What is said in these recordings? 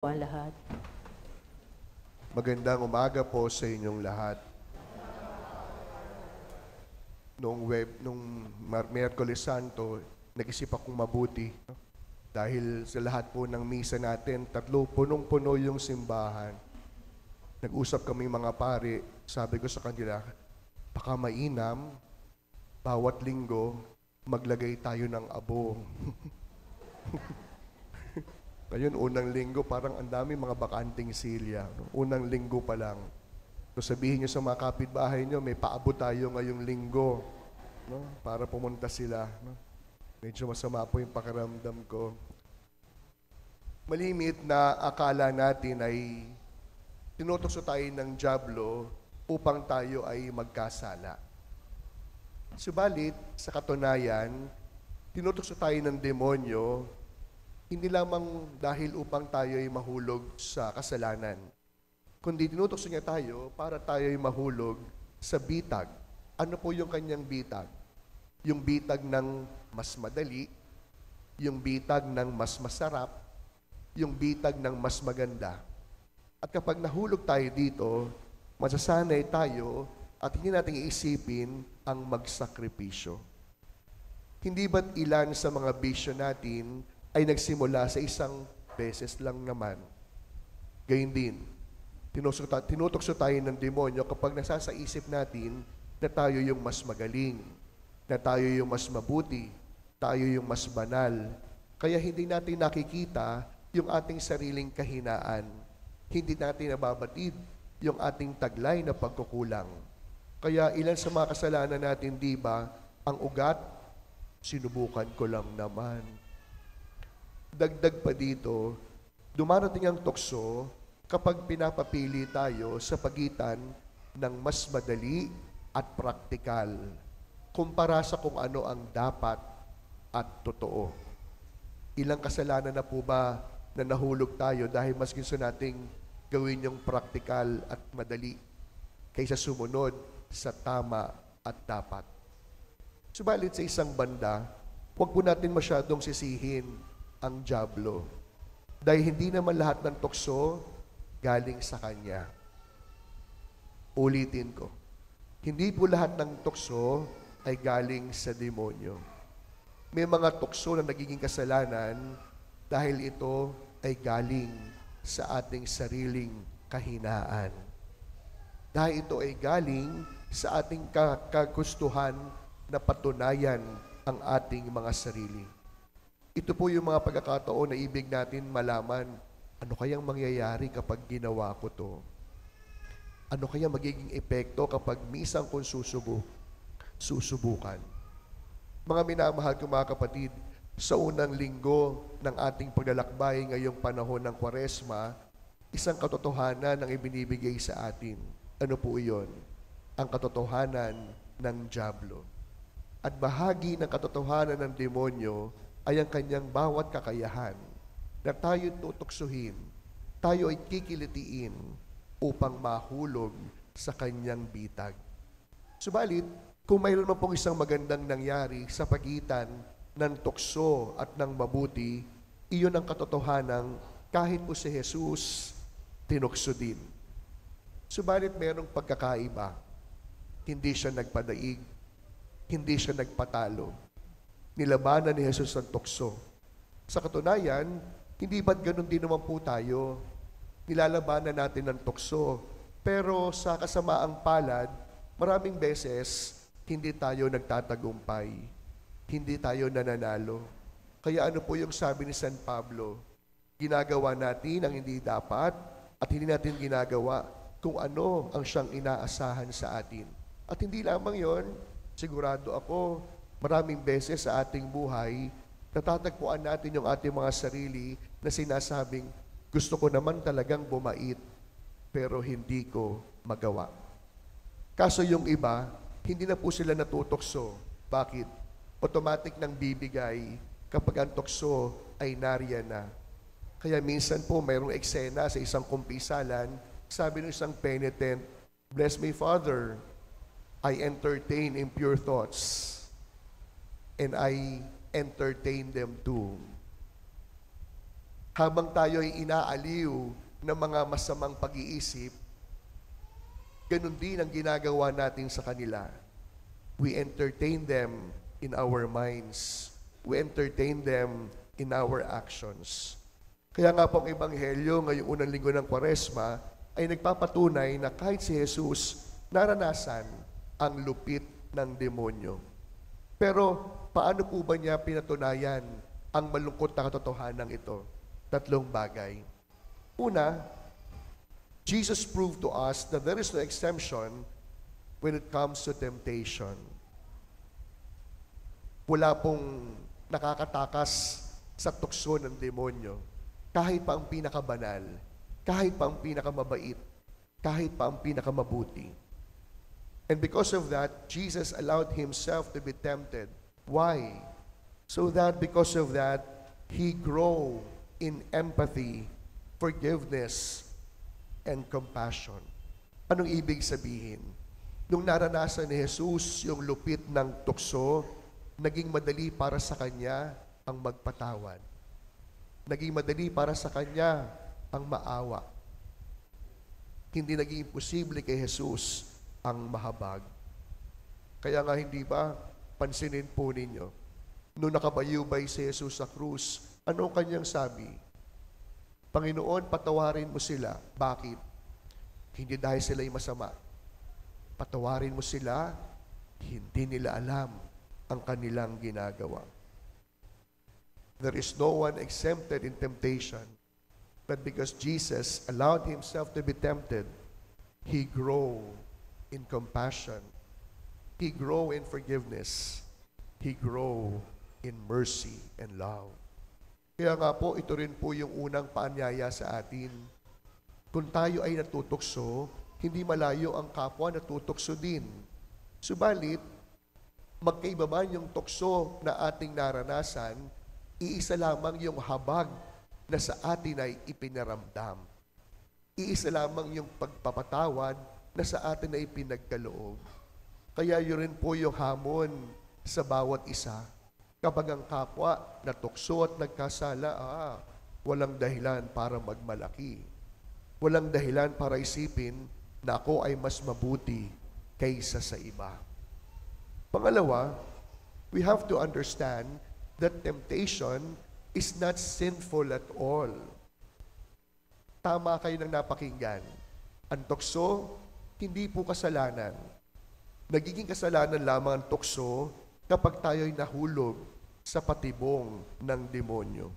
ang lahat. Magandang umaga po sa inyong lahat. Nung Miyerkules Santo, nag-isip akong mabuti. Dahil sa lahat po ng misa natin, punong-puno yung simbahan. Nag-usap kami mga pare, sabi ko sa kanila, baka mainam, bawat linggo, maglagay tayo ng abo. Ngayon, unang linggo, parang ang dami mga bakanting silya. No? Unang linggo pa lang. So sabihin nyo sa mga kapitbahay nyo, may paabo tayo ngayong linggo. No? Para pumunta sila. No? Medyo masama po yung pakiramdam ko. Malimit na akala natin ay tinutukso tayo ng dyablo upang tayo ay magkasala. Subalit, sa katunayan, tinutukso tayo ng demonyo hindi lamang dahil upang tayo ay mahulog sa kasalanan, kundi tinutukso niya tayo para tayo ay mahulog sa bitag. Ano po yung kanyang bitag? Yung bitag ng mas madali, yung bitag ng mas masarap, yung bitag ng mas maganda. At kapag nahulog tayo dito, masasanay tayo at hindi natin iisipin ang magsakripisyo. Hindi ba't ilan sa mga bisyo natin ay nagsimula sa isang beses lang naman? Gayun din, tinutokso tayo ng demonyo kapag nasasaisip natin na tayo yung mas magaling, na tayo yung mas mabuti, tayo yung mas banal. Kaya hindi natin nakikita yung ating sariling kahinaan. Hindi natin nababatid yung ating taglay na pagkukulang. Kaya ilan sa mga kasalanan natin, di ba, ang ugat, sinubukan ko lang naman. Dagdag pa dito, dumarating ang tukso kapag pinapapili tayo sa pagitan ng mas madali at praktikal kumpara sa kung ano ang dapat at totoo. Ilang kasalanan na po ba na nahulog tayo dahil mas gusto nating gawin yung praktikal at madali kaysa sumunod sa tama at dapat. Subalit sa isang banda, huwag po natin masyadong sisihin ang dyablo. Dahil hindi naman lahat ng tukso galing sa kanya. Ulitin ko. Hindi po lahat ng tukso ay galing sa demonyo. May mga tukso na nagiging kasalanan dahil ito ay galing sa ating sariling kahinaan. Dahil ito ay galing sa ating kagustuhan na patunayan ang ating mga sarili. Ito po yung mga pagkakataon na ibig natin malaman, ano kayang mangyayari kapag ginawa ko to? Ano kaya magiging epekto kapag misang kung susubukan? Mga minamahal kong mga kapatid, sa unang linggo ng ating paglalakbay ngayong panahon ng Kwaresma, isang katotohanan ang ibinibigay sa atin. Ano po iyon? Ang katotohanan ng dyablo. At bahagi ng katotohanan ng demonyo ay ang kanyang bawat kakayahan na tayo tutuksuhin, tayo ay kikilitiin upang mahulog sa kanyang bitag. Subalit, kung mayroon man pong isang magandang nangyari sa pagitan ng tukso at ng mabuti, iyon ang katotohanan kahit po si Jesus, tinukso din. Subalit mayroong pagkakaiba. Hindi siya nagpadaig, hindi siya nagpatalo. Nilabanan ni Jesus ang tukso. Sa katunayan, hindi ba't ganun din naman po tayo? Nilalabanan natin ang tukso. Pero sa kasamaang palad, maraming beses, hindi tayo nagtatagumpay. Hindi tayo nananalo. Kaya ano po yung sabi ni San Pablo? Ginagawa natin ang hindi dapat at hindi natin ginagawa kung ano ang siyang inaasahan sa atin. At hindi lamang yon, sigurado ako, maraming beses sa ating buhay, natatagpuan natin yung ating mga sarili na sinasabing, gusto ko naman talagang bumait, pero hindi ko magawa. Kaso yung iba, hindi na po sila natutokso. Bakit? Automatic nang bibigay kapag ang tukso ay nariyan na. Kaya minsan po mayroong eksena sa isang kumpisalan, sabi ng isang penitent, "Bless me, Father, I entertain impure thoughts, and I entertain them too." Habang tayo ay inaaliw ng mga masamang pag-iisip, ganun din ang ginagawa natin sa kanila. We entertain them in our minds. We entertain them in our actions. Kaya nga po ang Ebanghelyo ngayong unang linggo ng Kwaresma ay nagpapatunay na kahit si Jesus naranasan ang lupit ng demonyo. Pero paano po ba niya pinatunayan ang malungkot na katotohanan ito? 3 bagay. Una, Jesus proved to us that there is no exemption when it comes to temptation. Wala pong nakakatakas sa tukso ng demonyo. Kahit pa ang pinakabanal, kahit pa ang pinakamabait, kahit pa ang pinakamabuti. And because of that, Jesus allowed himself to be tempted. Why? So that because of that, he grew in empathy, forgiveness, and compassion. Anong ibig sabihin? Nung naranasan ni Jesus yung lupit ng tukso, naging madali para sa kanya ang magpatawad. Naging madali para sa kanya ang maawa. Hindi naging imposible kay Jesus ang mahabag. Kaya nga hindi ba, pansinin po ninyo, nung nakabayubay si Jesus sa krus, anong kanyang sabi? Panginoon, patawarin mo sila. Bakit? Hindi dahil sila'y masama. Patawarin mo sila, hindi nila alam ang kanilang ginagawa. There is no one exempted in temptation, but because Jesus allowed himself to be tempted, he grew in compassion, he grew in forgiveness, he grew in mercy and love. Kaya nga po, ito rin po yung unang paanyaya sa atin. Kung tayo ay natutukso, hindi malayo ang kapwa natutukso din. Subalit, magkaiba man yung tukso na ating naranasan, iisa lamang yung habag na sa atin ay ipinaramdam. Iisa lamang yung pagpapatawad na sa atin ay pinagkaloob. Kaya yun rin po yung hamon sa bawat isa. Kapag ang kapwa natukso at nagkasala, walang dahilan para magmalaki. Walang dahilan para isipin na ako ay mas mabuti kaysa sa iba. Pangalawa, we have to understand that temptation is not sinful at all. Tama kayo ng napakinggan. Ang tukso, hindi po kasalanan. Nagiging kasalanan lamang ang tukso kapag tayo'y nahulog sa patibong ng demonyo.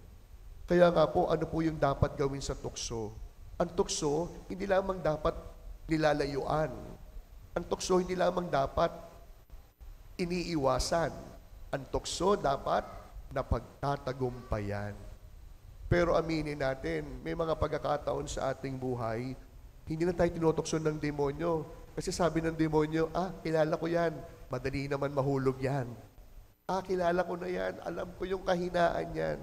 Kaya nga po, ano po yung dapat gawin sa tukso? Ang tukso, hindi lamang dapat nilalayuan. Ang tukso, hindi lamang dapat iniiwasan. Ang tukso, dapat napagtatagumpayan. Pero aminin natin, may mga pagkakataon sa ating buhay, hindi na tayo tinutokso ng demonyo. Kasi sabi ng demonyo, kilala ko yan, madali naman mahulog yan. Kilala ko na yan, alam ko yung kahinaan yan.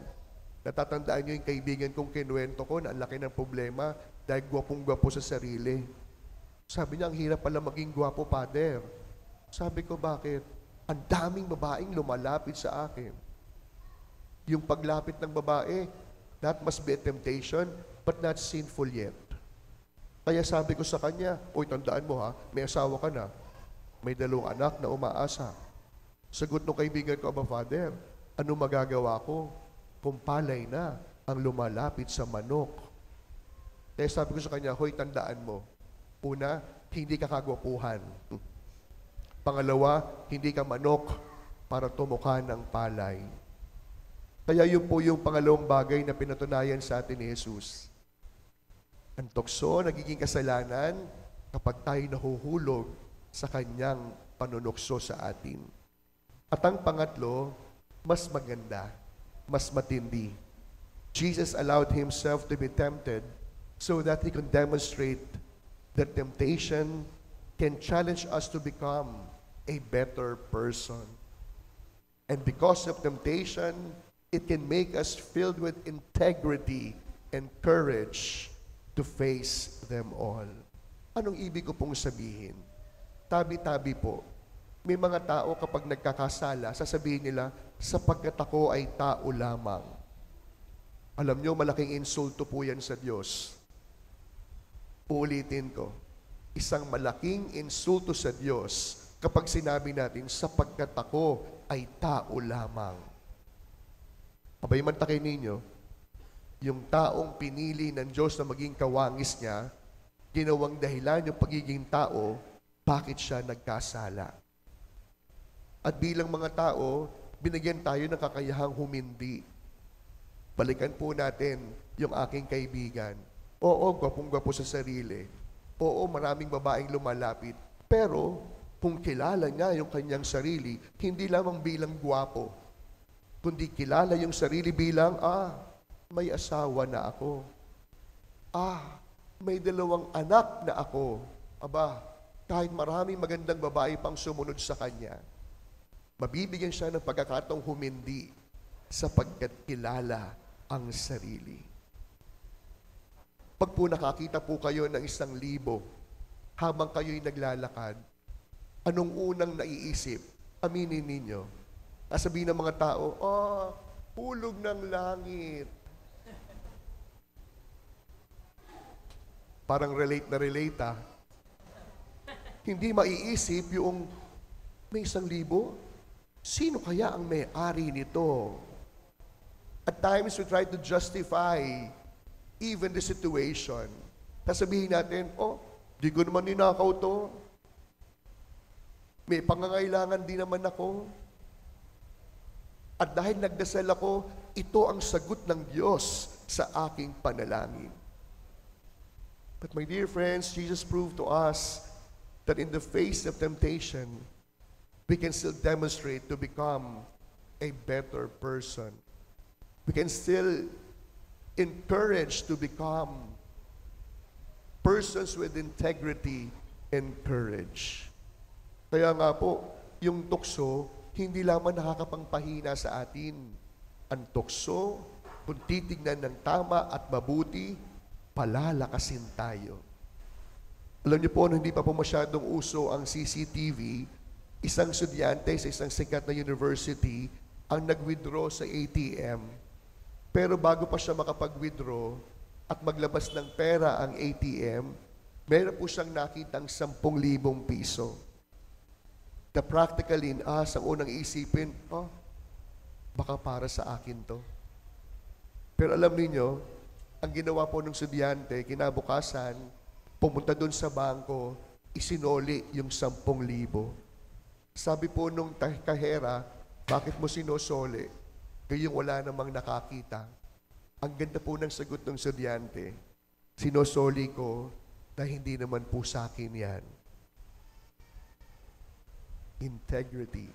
Natatandaan nyo yung kaibigan kong kinuwento ko na ang laki ng problema dahil gwapong-gwapo sa sarili. Sabi niya, ang hirap pala maging gwapo, Father. Sabi ko, bakit? Ang daming babaeng lumalapit sa akin. Yung paglapit ng babae, that must be a temptation, but not sinful yet. Kaya sabi ko sa kanya, tandaan mo may asawa ka na. May 2 anak na umaasa. Sagot ng kaibigan ko, Father, ano magagawa ko kung palay na ang lumalapit sa manok? Kaya sabi ko sa kanya, tandaan mo. Una, hindi ka kagwapuhan. Pangalawa, hindi ka manok para tumuka ng palay. Kaya yun po yung pangalawang bagay na pinatunayan sa atin ni Jesus. Ang tukso, nagiging kasalanan kapag tayo nahuhulog sa kanyang panunukso sa atin. At ang pangatlo, mas maganda, mas matindi. Jesus allowed himself to be tempted so that he can demonstrate that temptation can challenge us to become a better person. And because of temptation, it can make us filled with integrity and courage to face them all. Anong ibig ko pong sabihin? Tabi-tabi po. May mga tao kapag nagkakasala, sasabihin nila, sapagkat ako ay tao lamang. Alam nyo, malaking insulto po yan sa Diyos. Uulitin ko, isang malaking insulto sa Diyos kapag sinabi natin, sapagkat ako ay tao lamang. Abay, mantakay ninyo, yung taong pinili ng Diyos na maging kawangis niya, ginawang dahilan yung pagiging tao, bakit siya nagkasala. At bilang mga tao, binigyan tayo ng kakayahang humindi. Balikan po natin yung aking kaibigan. Oo, gwapong-gwapo sa sarili. Oo, maraming babaeng lumalapit. Pero, kung kilala niya yung kanyang sarili, hindi lamang bilang gwapo, kundi kilala yung sarili bilang, may asawa na ako. May 2 anak na ako. Aba, kahit maraming magandang babae pang sumunod sa kanya, mabibigyan siya ng pagkakataong humindi sapagkat kilala ang sarili. Pag po nakakita po kayo ng 1,000 habang kayo'y naglalakad, anong unang naiisip? Aminin ninyo. Sabihin ng mga tao, hulog ng langit. Parang relate na relate Hindi maiisip yung may 1,000. Sino kaya ang may-ari nito? At times we try to justify even the situation. Sasabihin natin, di ko naman ninakaw to. May pangangailangan din naman ako. At dahil nagdasal ako, ito ang sagot ng Diyos sa aking panalangin. But my dear friends, Jesus proved to us that in the face of temptation, we can still demonstrate to become a better person. We can still encourage to become persons with integrity and courage. Kaya nga po, yung tukso, hindi lamang nakakapangpahina sa atin. Ang tukso, kung titignan ng tama at mabuti, palalakasin tayo. Alam niyo po, hindi pa po masyadong uso ang CCTV, isang estudyante sa isang sikat na university ang nag-withdraw sa ATM. Pero bago pa siya makapag-withdraw at maglabas ng pera ang ATM, meron po siyang nakitang 10,000 piso. The practical in us, ang unang isipin, baka para sa akin to. Pero alam niyo, ang ginawa po ng estudyante, kinabukasan, pumunta doon sa bangko, isinoli yung 10,000. Sabi po nung kahera, bakit mo sinosoli? Kayong wala namang nakakita. Ang ganda po ng sagot ng estudyante, sinosoli ko na hindi naman po sa akin yan. Integrity.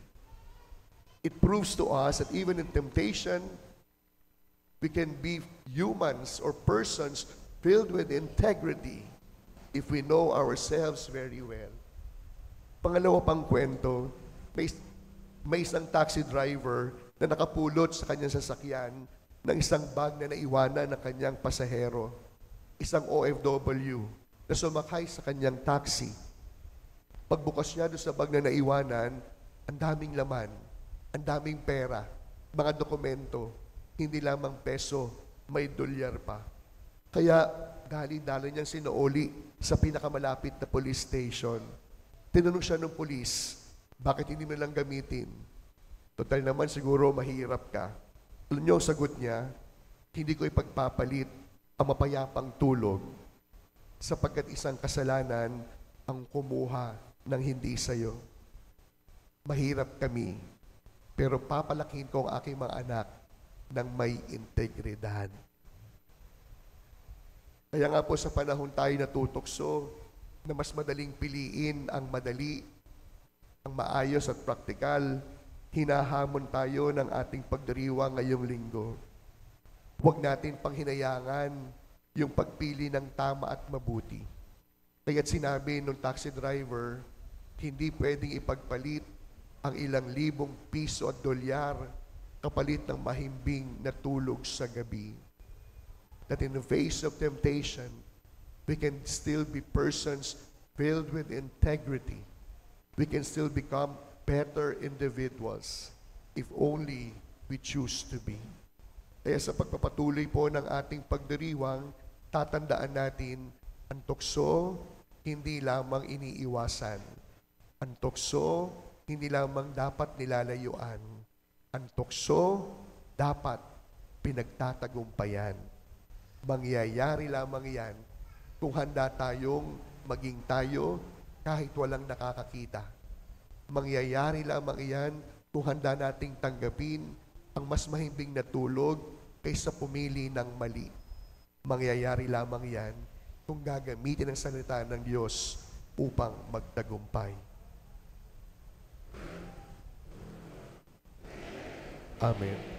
It proves to us that even in temptation, we can be humans or persons filled with integrity if we know ourselves very well. Pangalawa pang kwento, may isang taxi driver na nakapulot sa kanyang sasakyan ng isang bag na naiwanan ng kanyang pasahero, isang OFW na sumakay sa kanyang taxi. Pagbukas niya doon sa bag na naiwanan, ang daming laman, ang daming pera, mga dokumento, hindi lamang peso, may dolyar pa. Kaya dali-dali niyang sinuoli sa pinakamalapit na police station. Tinanong siya ng police, bakit hindi mo lang gamitin? Total naman siguro mahirap ka. Alam niyo ang sagot niya, hindi ko ipagpapalit ang mapayapang tulog sapagkat isang kasalanan ang kumuha ng hindi sa'yo. Mahirap kami, pero papalakihin ko ang aking mga anak ng may integridad. Kaya nga po sa panahon tayo natutokso na mas madaling piliin ang madali, ang maayos at praktikal, hinahamon tayo ng ating pagdiriwang ngayong linggo. Huwag natin panghinayangan yung pagpili ng tama at mabuti. Kaya't sinabi nung taxi driver, hindi pwedeng ipagpalit ang ilang libong piso at dolyar kapalit ng mahimbing na tulog sa gabi. That in the face of temptation, we can still be persons filled with integrity. We can still become better individuals if only we choose to be. Kaya sa pagpapatuloy po ng ating pagdiriwang, tatandaan natin, ang tukso, hindi lamang iniiwasan. Ang tukso, hindi lamang dapat nilalayuan. Ang tukso, dapat pinagtatagumpayan. Mangyayari lamang yan kung handa tayong maging tayo kahit walang nakakakita. Mangyayari lamang yan kung handa nating tanggapin ang mas mahimbing na tulog kaysa pumili ng mali. Mangyayari lamang yan kung gagamitin ang salita ng Diyos upang magtagumpay. Amen.